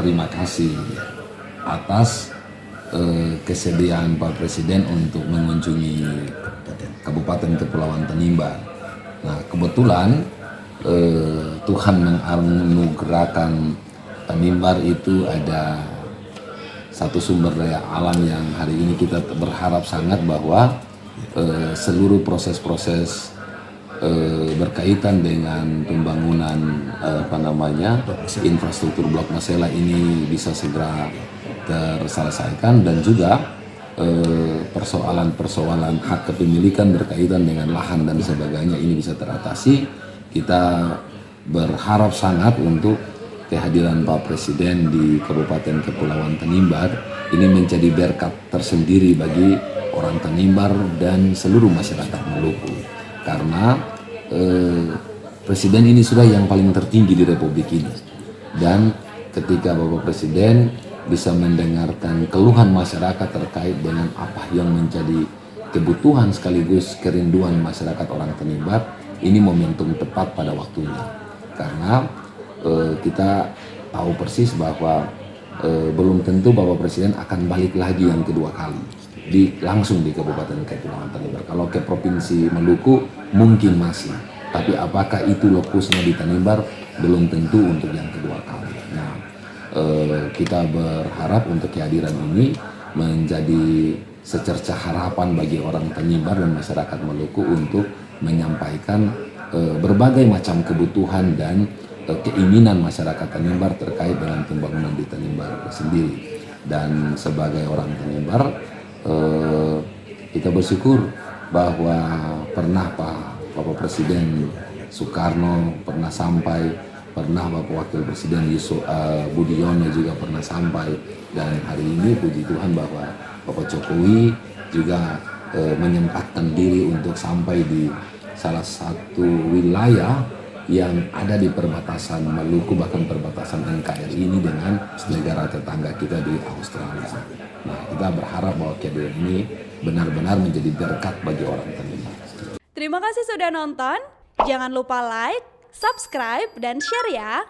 berterima kasih atas kesediaan Pak Presiden untuk mengunjungi Kabupaten Kepulauan Tanimbar. Nah, kebetulan Tuhan menganugerahkan Tanimbar itu ada satu sumber daya alam yang hari ini kita berharap sangat bahwa seluruh proses-proses berkaitan dengan pembangunan infrastruktur Blok Masela ini bisa segera terselesaikan, dan juga persoalan-persoalan hak kepemilikan berkaitan dengan lahan dan sebagainya ini bisa teratasi. Kita berharap sangat untuk kehadiran Pak Presiden di Kabupaten Kepulauan Tanimbar ini menjadi berkat tersendiri bagi orang Tanimbar dan seluruh masyarakat Maluku, karena Presiden ini sudah yang paling tertinggi di Republik ini, dan ketika Bapak Presiden bisa mendengarkan keluhan masyarakat terkait dengan apa yang menjadi kebutuhan sekaligus kerinduan masyarakat orang Tanimbar, ini momentum tepat pada waktunya, karena kita tahu persis bahwa belum tentu Bapak Presiden akan balik lagi yang kedua kali langsung di Kabupaten Kepulauan Tanimbar. Kalau ke Provinsi Maluku mungkin masih, tapi apakah itu lokusnya di Tanimbar belum tentu untuk yang kedua kali. Nah, kita berharap untuk kehadiran ini menjadi secercah harapan bagi orang Tanimbar dan masyarakat Maluku untuk menyampaikan berbagai macam kebutuhan dan keinginan masyarakat Tanimbar terkait dengan pembangunan di Tanimbar sendiri. Dan sebagai orang Tanimbar, kita bersyukur bahwa pernah Bapak Presiden Soekarno pernah sampai, pernah Bapak Wakil Presiden Budiono juga pernah sampai, dan hari ini puji Tuhan bahwa Bapak Jokowi juga menyempatkan diri untuk sampai di salah satu wilayah yang ada di perbatasan Maluku, bahkan perbatasan NKRI ini dengan negara tetangga kita di Australia. Nah, kita berharap bahwa kehadiran ini benar-benar menjadi berkat bagi orang Tanimbar. Terima kasih sudah nonton. Jangan lupa like, subscribe, dan share ya.